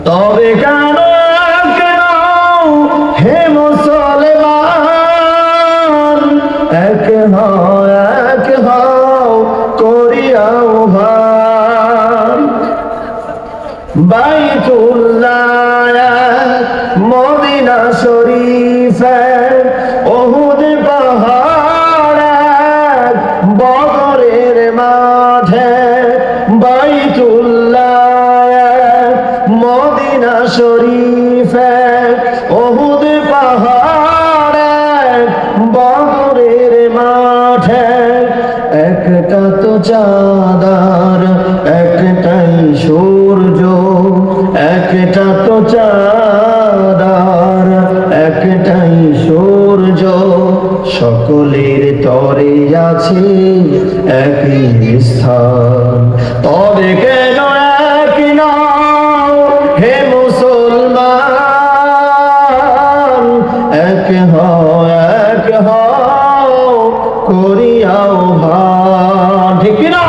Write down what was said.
তবে কেন কেন হে মুসলমান, এক হও করিয়াও ভান। বাইতুল্লাহ মদিনা শরীফে উহুদ পাহাড়ে বদরের মাঠে। বাইতুল্লাহ মদিনা শরীফে উহুদ পাহাড়ে বদরের মাঠে। একটা তো চাঁদার একটাই সূর্য, একটা তো চাঁদার একটাই সূর্য, সকলের তরে আছে একই স্থান। তবে কেন এক নও হে মুসলমান, এক হও করিয়াও ভান। ঠিক না?